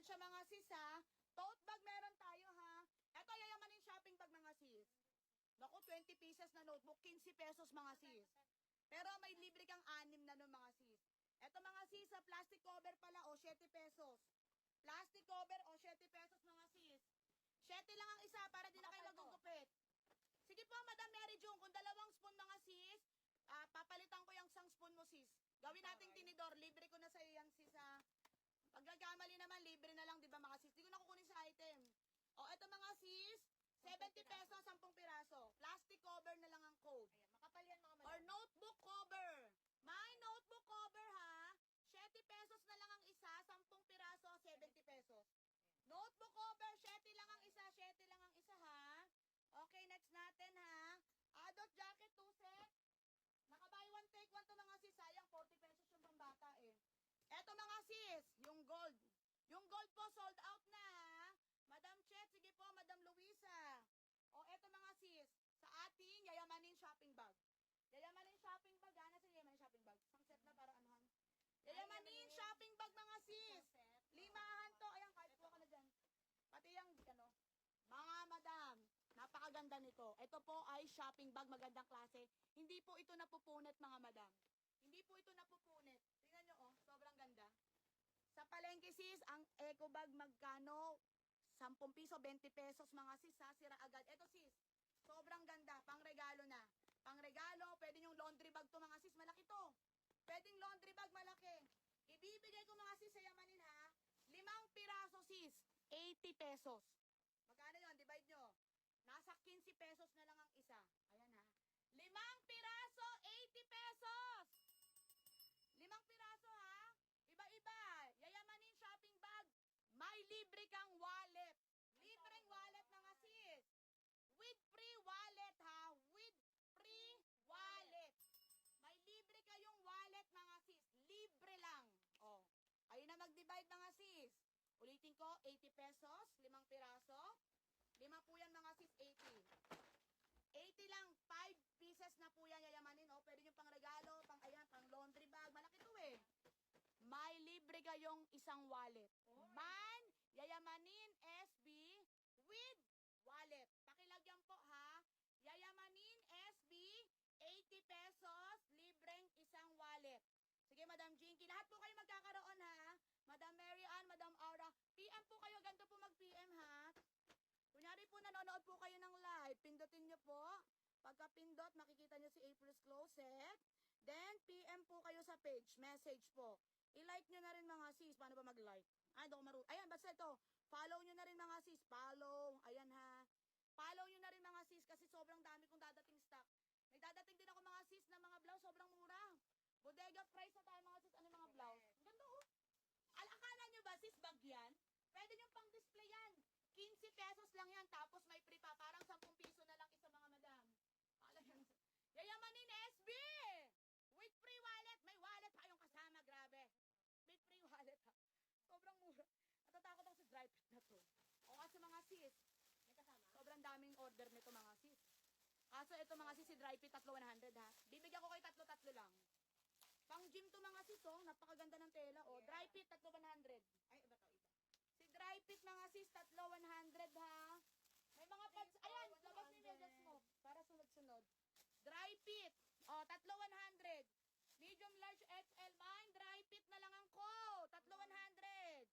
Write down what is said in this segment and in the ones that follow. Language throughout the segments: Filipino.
siya mga sis ha. Tote bag meron tayo ha. Ito yayamanin shopping bag mga sis. Naku, 20 pieces na notebook, 15 pesos mga sis. Pero may libre kang 6 na nun mga sis. Ito mga sis, sa plastic cover pala, o 7 pesos. Plastic cover, o 7 pesos mga sis. 7 lang ang isa para di na kayo magugupit. Sige po, Madam Mary Jung, kung 2 spoon mga sis, papalitan ko yung 1 spoon mo sis. Gawin nating tinidor, libre ko na sa iyo yan sis ha. Pag nagkamali naman, libre na lang, di ba mga sis? Di ko na kukunin sa item. O, ito mga sis, 70 pesos, 10 piraso. Plastic cover na lang ang code. Ayan, makapal yan mga madam. Or notebook cover. May notebook cover ha. 7 pesos na lang ang isa, 10 piraso, 70 pesos. Notebook cover, 7 lang ang isa, 7 lang ang isa ha. Okay, next natin ha. Adult jacket, 2 set. Nakabuy 1 take 1 to mga sis. Sayang, 40 pesos yung pambata eh. Eto mga sis, yung gold. Yung gold po, sold out na ha. Madam Chet, sige po, Madam Luisa. O, eto mga sis, sa ating yayamanin shopping bag. Yayamanin shopping bag, ha? Nasa yayamanin shopping bag? Isang set na para anuhan. Yayamanin shopping bag mga sis. Limahan to. Ayan, kahit po ka na dyan. Pati yung, ano, mga madam, napakaganda nito. Ito po ay shopping bag, magandang klase. Hindi po ito napupunit mga madam. Hindi po ito napupunit. Tingnan nyo, oh, sobrang ganda. Sa palengke sis, ang eco bag magkano? 10 piso, 20 pesos mga sis ha, sira agad. Ito sis, sobrang ganda, pang regalo na. Pang regalo, pwede yung laundry bag to mga sis, malaki to. Pwedeng laundry bag malaki. Ibibigay ko mga sis sa yamanin ha, 5 piraso sis, 80 pesos. Magkano yun? Divide nyo. Nasa 15 pesos na lang ang isa. Ayan ha. 5 piraso, 80 pesos. 5 piraso ha. Iba-iba. Yayamanin shopping bag. May libre kang wallet. Libreng wallet mga sis. With free wallet ha. With free wallet. May libre kayong wallet mga sis. Libre lang. Oh. Ayun na mag-divide mga sis. Ulitin ko, 80 pesos, 5 piraso. 5 po yan mga sis, 80. 80 lang, 5 pieces na po yan yayamanin. Oh. Pwede nyo pang regalo, pang, ayan, pang laundry bag. Malaki to eh. May libre kayong isang wallet. Man, yayamanin SB with wallet. Pakilagyan po ha. Yayamanin SB, 80 pesos, libreng isang wallet. Sige, Madam Jinky. Lahat po kayo magkakaroon ha. Madam Mary Ann, Madam Aura. PM po kayo. Ganito po mag-PM ha. Kunyari po nanonood po kayo ng live. Pindutin nyo po. Pagka pindot, makikita nyo si April's Closet. Then, PM po kayo sa page. Message po. I-like nyo na rin mga sis. Paano ba mag-like? Ay, hindi ko ayan, basta ito. Follow nyo na rin mga sis. Follow. Ayan ha. Follow nyo na rin mga sis kasi sobrang dami kong dadating stock. May dadating din ako mga sis na mga blouse. Sobrang mura. Bodega price na tayo mga sis. Ano mga blouse? Ang ganda oh. Akala nyo ba sis bag yan? Pwede nyo pang display yan. 15 pesos lang yan. Tapos may free pa. Parang 10 piso na lang isa mga madam. Yayamanin SB! With free wallet. May wallet pa yung kasama. Grabe. May free wallet ha. Sobrang mura. Natatakot ako sa dry fit na to. O kasi mga sis. May kasama? Sobrang daming order nito mga sis. Kaso ito mga sis, si dry fit 3,100 ha. Bibigyan ko kayo 3 lang. Pang gym to mga sis oh. Napakaganda ng tela oh. Dry fit 3,100. Ay, iba to, iba. Si dry fit mga sis, 3,100 ha. May mga pads. Ayan, labas ni medyas mo. Para sunod-sunod. Dry fit. O, 3,100. Medium, large, XL. Mine, dry fit na lang ang ko. 3,100.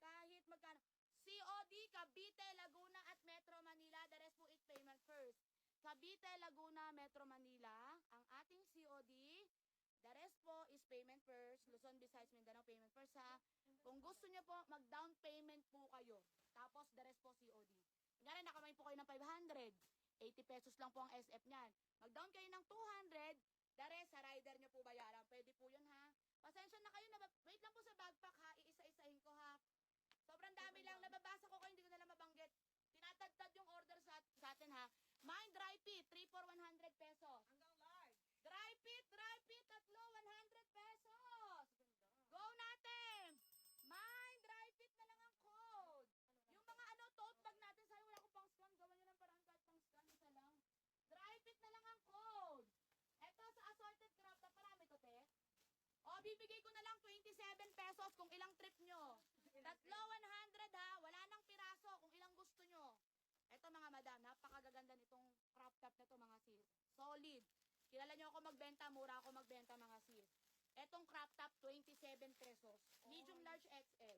Kahit magkano. COD, Cavite, Laguna, at Metro Manila. The rest po is payment first. Cavite, Laguna, Metro Manila. Ang ating COD. The rest po is payment first. Luzon, Visayas, Mindanao, payment first ha. Kung gusto nyo po, mag-down payment po kayo. Tapos, the rest po COD. Kunyari, nakamay po kayo ng 500. 80 pesos lang po ang SF niyan. Mag-down kayo ng 200. The rest, sa rider nyo po bayaran. Pwede po yun ha. Pasensya na kayo. Wait lang po sa backpack ha. Iisa-isahin ko ha. Sobrang dami lang. Nababasa ko kayo. Hindi ko nalang mabanggit. Tinatagtad yung order sa atin ha. Mine dry fit. 3 for 100 pesos. Hanggang large. Dry fit, 100 pesos. Go natin! Mine, dry fit na lang ang code. Yung mga tote bag natin, sa'yo wala ko pang scan. Gawan nyo ng paraan kahit pang scan, isa lang. Dry fit na lang ang code. Eto sa assorted craft, parami to, te. O, bibigay ko na lang 27 pesos kung ilang trip nyo. 3,100 ito mga madam, napakagaganda nitong crop top na to mga sis. Solid. Kilala nyo ako magbenta, mura ako magbenta mga sis. Etong crop top, 27 pesos. Medium, large, XL.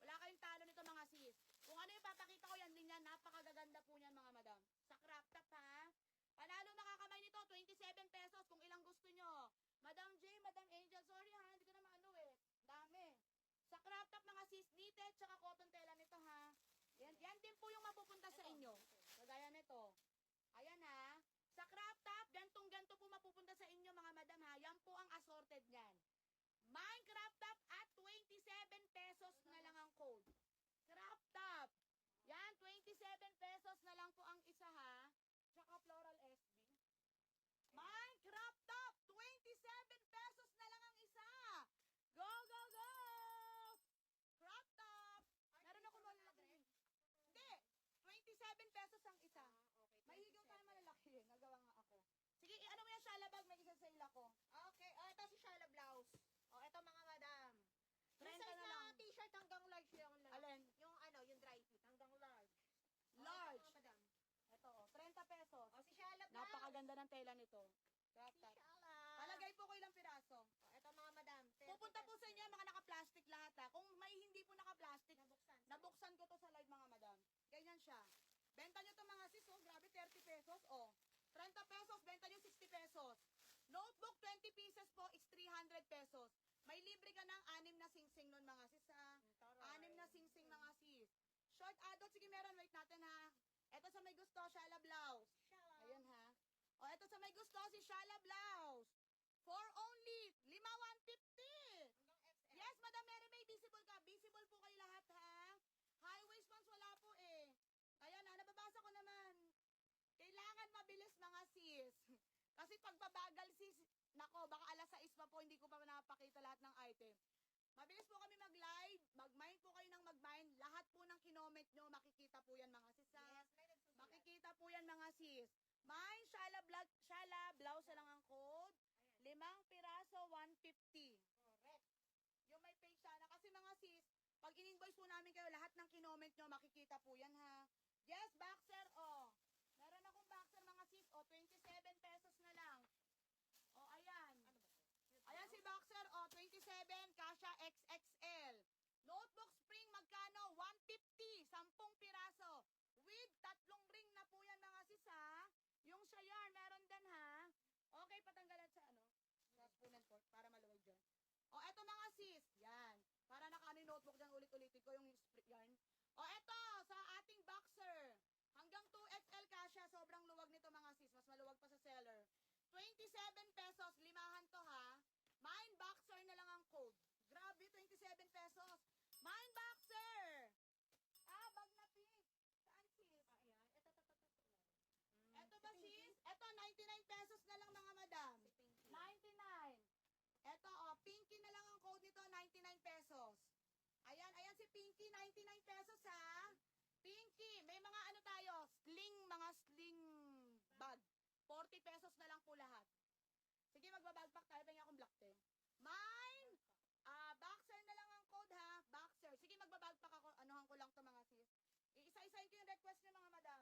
Wala kayong talo nito mga sis. Kung ano yung papakita ko yan, linyan, napakagaganda po niyan mga madam. Sa crop top ha. Panalo makakamay nito, 27 pesos kung ilang gusto nyo. Madam J, Madam Angel, sorry ha, hindi ko na maano eh. Dami. Sa crop top mga sis, knitted, tsaka cotton tela nito ha. Yan din po yung mapupunta sa inyo. Kagaya nito. Ayan ha. Sa crop top, gantong-ganto po mapupunta sa inyo mga madam ha. Yan po ang assorted niyan. Mine crop top at 27 pesos na lang ang code. Crop top. Yan, 27 pesos na lang po ang isa ha. Tsaka floral SB. Mine crop top, 27 pesos na lang ang isa. Go, go, go! Crop top. Meron ako malalaki. Hindi, 27 pesos ang isa. May higaw tayo malalaki. Nagawa nga ako. Sige, ano mo yan, Shalabag? May isa sa ila ko. Okay, ito si Shala Blouse. Ito mga madam. Yung 30 size na na lang. t-shirt hanggang large yung Alin? yung dry fit hanggang large. Large. Ito mga madam. Ito, 30 pesos. Si Shala Blouse. Napakaganda ng tela nito. Crop Si top. Shala. Palagay po ko ilang piraso. Ito mga madam. 30 Pupunta po sa pesos. inyo mga naka-plastic lahat ha. Kung may hindi po naka-plastic, Nabuksan. nabuksan ko to sa live mga madam. Ganyan siya. Benta nyo to mga sis, oh. Grabe, 30 pesos, oh. 30 pesos, benta nyo 60 pesos. Notebook, 20 pieces po, is 300 pesos. May libre ka ng 6 na singsing nun mga sis ha. 6 na singsing mga sis. Short adult, sige meron, wait natin ha. Ito sa may gusto, Shala Blouse. Shala. Ayan ha. O, ito sa may gusto, si Shala Blouse. For only 5,150. Hanggang XL. Yes, Madam Mary May, visible ka. Visible po kayo lahat, ha? High waist pants, wala po eh. Ayan na, nababasa ko naman. Kailangan mabilis mga sis. Kasi pagbabagal sis, nako, baka alas 6 pa po, hindi ko pa napakita lahat ng item. Mabilis po kami mag-live, mag-mind po kayo ng mag-mind. Lahat po ng kinoment nyo, makikita po yan mga sis. Ha? Yes, may nagsusulat. Makikita po yan mga sis. Mine, Shala, blouse na lang ang code. 5 piraso, 150. Correct. Yung may page sana. Kasi mga sis, pag in-invoice po namin kayo, lahat ng kinoment nyo, makikita po yan ha. Yes, boxer, oh. Meron akong boxer mga sis, oh, 27 pesos na lang. Oh, ayan. Ano ba to? Ayan si boxer, oh, 27, kasha XXL. Notebook spring, magkano? 150, 10 piraso. With 3 ring na po yan mga sis ha. Yung shayar, meron din ha. Okay, patanggalan sa ano? Sa spoon and fork, para maluwag dyan. O, eto mga sis. Yan. Para nakaano yung notebook dyan, ulit-ulitin ko yung spray yarn. O, eto, sa ating boxer. Hanggang 2XL kasha, sobrang luwag nito mga sis. Mas maluwag pa sa seller. 27 pesos, limahan to ha. Mine boxer na lang ang code. Grabe, 27 pesos. Mine boxer! Ah, bag na pink. Saan sis? Ayan. Ito. Eto ba sis? Eto, 99 pesos na lang mga madam. Si Pinky. 99. Eto, oh, Pinky na lang ang code nito, 99 pesos. Ayan si Pinky, 99 pesos ha. Pinky, may mga ano tayo, mga sling bag. 40 pesos na lang po lahat. Sige, magbabagpak tayo, pengen akong black te. Mine, boxer na lang ang code ha, boxer. Sige, magbabagpak ako, anuhan ko lang to mga sis. Iisa-isahin ko yung request niyo mga madam.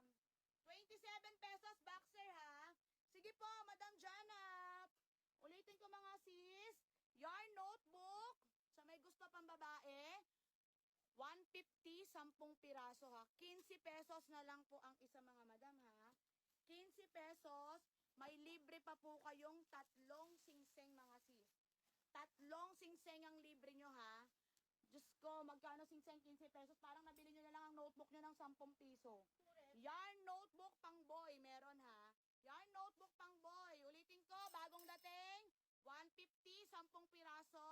27 pesos boxer ha. Sige po, Madam Janap. Ulitin ko mga sis. Yarn notebook. Sa may gusto pang babae. 150, 10 piraso ha. 15 pesos na lang po ang isa mga madam ha. 15 pesos. May libre pa po kayong 3 singseng mga sis. 3 singseng ang libre nyo ha. Diyos ko, magkano singseng 15 pesos? Parang nabili nyo na lang ang notebook nyo ng 10 piso. Yarn notebook pang boy, meron ha. Yarn notebook pang boy. Ulitin ko, bagong dating, 150, 10 piraso.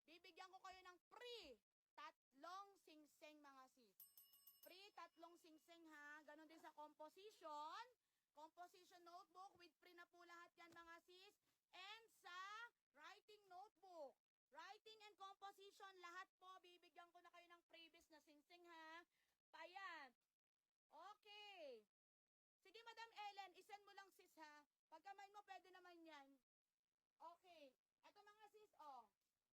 Bibigyan ko kayo ng free 3 singseng mga sis. Free 3 singseng ha. Ganon din sa composition. Composition notebook with free na po lahat yan mga sis. And sa writing notebook. Writing and composition, lahat po, bibigyan ko na kayo ng freebies na singseng ha. Payan. Okay. Sige, Madam Ellen, isend mo lang sis ha. Pagkamay mo, pwede naman yan. Okay. Ito mga sis, oh.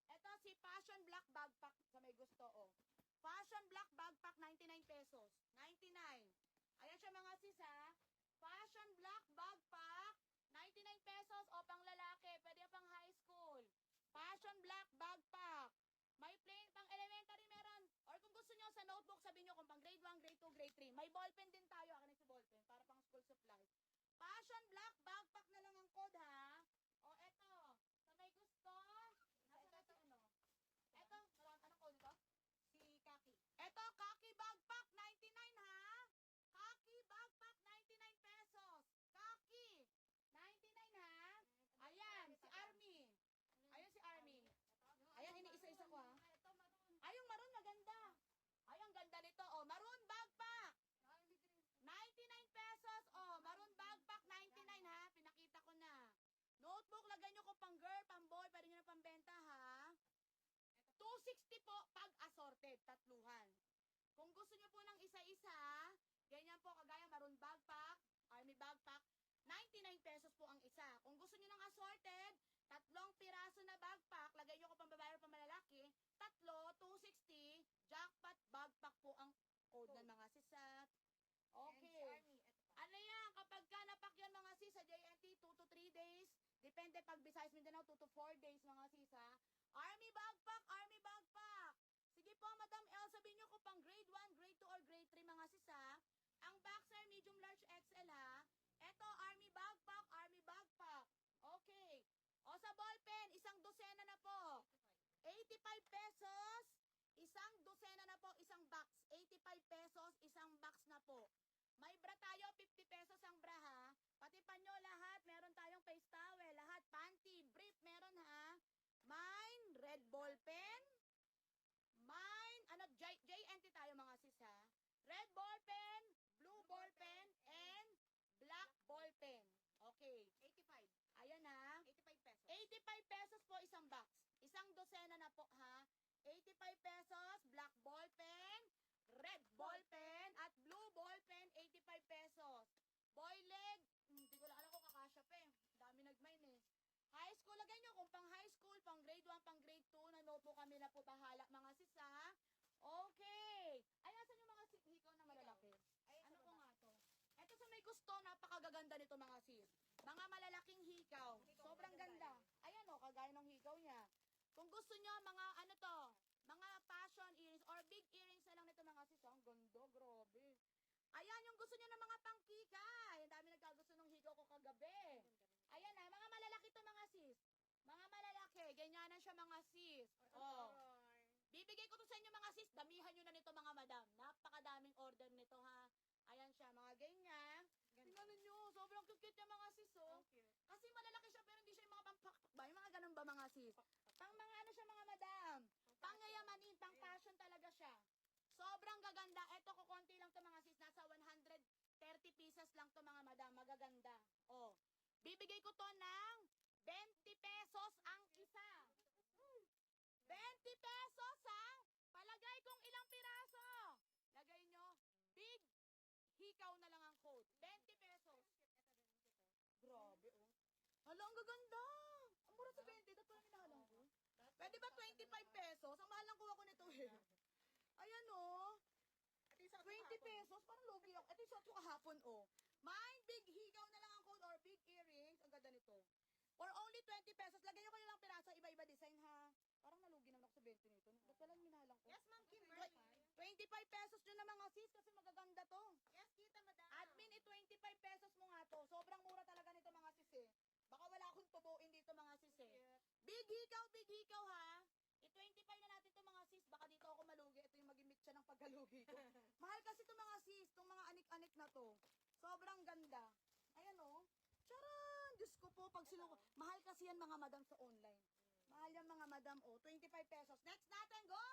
Ito si Fashion Black Backpack sa may gusto, oh. Fashion Black Backpack, 99 pesos. 99. Ayan siya. siya mga sis ha. Fashion black backpack, 99 pesos o pang lalaki, pwede pang high school. Fashion black backpack. May plain, pang elementary meron. Or kung gusto nyo sa notebook, sabihin nyo kung pang grade 1, grade 2, grade 3. May ballpen din tayo. Akin si ballpen para pang school supplies. Fashion black backpack na lang ang code ha. O eto, sa may gusto, nasa na si ano? Eto, anong code ito? Si Kaki. Eto, Kaki backpack, 99 ha. Kaki backpack, 99 pesos. Kaki, 99 ha. Ayan, si Army. Ayan si Army. Ayan, iniisa-isa ko ha. Ay, yung maroon maganda. Ay, ang ganda nito. Oh, maroon backpack. 99 pesos. Oh, maroon backpack, 99 ha. Pinakita ko na. Notebook, lagay nyo kung pang girl, pang boy, pwede nyo na pambenta ha. 260 po pag assorted, tatluhan. Kung gusto nyo po ng isa-isa, ganyan po, kagaya maroon backpack, army backpack, 99 pesos po ang isa. Kung gusto nyo ng assorted, tatlong piraso na backpack, lagay nyo ko pang babae o pang malalaki, tatlo, 260, jackpot backpack po ang code ng mga sisat. Okay. Ano yan, kapag ka napakyan mga sis sa JNT, 2 to 3 days, depende pag Visayas Mindanao, 2 to 4 days mga sisa. Army backpack, army backpack. Sige po, Madam El, sabihin nyo ko pang grade 1, grade 2, or grade 3 mga sisa. Ang boxer, medium, large, XL ha. Eto, army backpack, army backpack. Okay. O sa ballpen, isang dosena na po. 85 pesos, isang dosena na po, isang box. 85 pesos, isang box na po. May bra tayo, 50 pesos ang bra ha. Pati panyo lahat, meron tayong face towel, lahat, panty, brief, meron ha. Mine, red ball pen. Mine, JNT tayo mga sis ha. Red ball pen, blue ball pen, and black ball pen. Okay. 85. Ayan ha. 85 pesos. 85 pesos po isang box. Isang dosena na po ha. 85 pesos, black ball pen, red ball pen, at blue ball pen, 85 pesos. Boy leg, hindi ko lang alam kung kakasya pa eh. Dami nagmine eh. High school, lagay nyo kung pang high school, pang grade 1, pang grade 2, na notebook kami na po bahala mga sisa. Okay. Ay, nasan yung mga hikaw na malalaki? Ano po nga to? Ito sa may gusto, napakagaganda nito mga sis. Mga malalaking hikaw. Sobrang ganda. Ayan o, kagaya ng hikaw niya. Kung gusto nyo, mga ano to, mga fashion earrings or big earrings na lang nito mga sis. Ang ganda, grabe. Ayan, yung gusto nyo ng mga pangkikay. Ang dami nagkagusto ng hikaw ko kagabi. Ayan na, mga malalaki to mga sis. Mga malalaki, ganyanan siya mga sis. Oh. Bibigay ko to sa inyo mga sis. Damihan nyo na nito mga madam. Napakadaming order nito ha. Ayan siya, mga ganyan. Tingnan nyo, sobrang cute niya mga sis oh. Kasi malalaki siya pero hindi siya yung mga pampakpak ba? Yung mga ganun ba mga sis? Pang mga ano siya mga madam. Pangayamanin, pang fashion talaga siya. Sobrang gaganda. Ito ko konti lang to mga sis. Nasa 130 pieces lang to mga madam. Magaganda. Oh. Bibigay ko to ng 20 pesos ang isa. 20 pesos ha. Palagay kong ilang piraso. Lagay nyo. Big hikaw na lang ang code. 20 pesos. Grabe oh. Hala, ang gaganda. Ang mura sa 20. Dapat lang hinahalang ko. Pwede ba 25 pesos? Ang mahal lang kuha ko nito eh. Ayan oh. 20 pesos. Parang logi ako. Ito yung suot ko kahapon oh. Mine, big hikaw na lang ang code or big earrings. Ang ganda nito. For only 20 pesos. Lagay nyo kayo lang piraso. Iba-iba design ha. Parang nalugi naman ako sa 20 nito. Ba't pala hinahalang ko? Yes, Ma'am Kimberly. 25 pesos nyo na mga sis kasi magaganda to. Yes, kita, madam. Admin, 25 pesos mo nga to. Sobrang mura talaga nito mga sis eh. Baka wala akong tubuin dito mga sis eh. Big hikaw ha. I-25 na natin to mga sis. Baka dito ako malugi. Ito yung magimik siya ng pagkalugi ko. Mahal kasi to mga sis. Itong mga anik-anik na to. Sobrang ganda. Ayan oh. Charan! Diyos ko po. Pag mahal kasi yan mga madam sa online. Mahal yan mga madam oh. 25 pesos. Next natin. Go!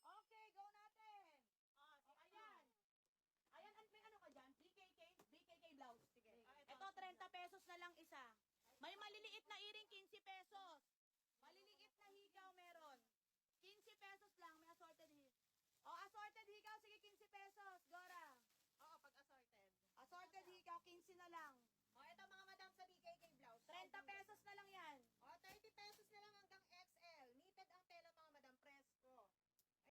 Okay, go natin. Ayan. Ayan, may ano ka dyan? BKK blouse. Sige. Ito, 30 pesos na lang isa. May maliliit na earring, 15 pesos. Maliliit na higaw meron. 15 pesos lang, may assorted higaw. O, assorted higaw, sige, 15 pesos. Gora. Oo, pag assorted. Assorted higaw, 15 na lang. O, ito mga madam sa BKK blouse. 30 pesos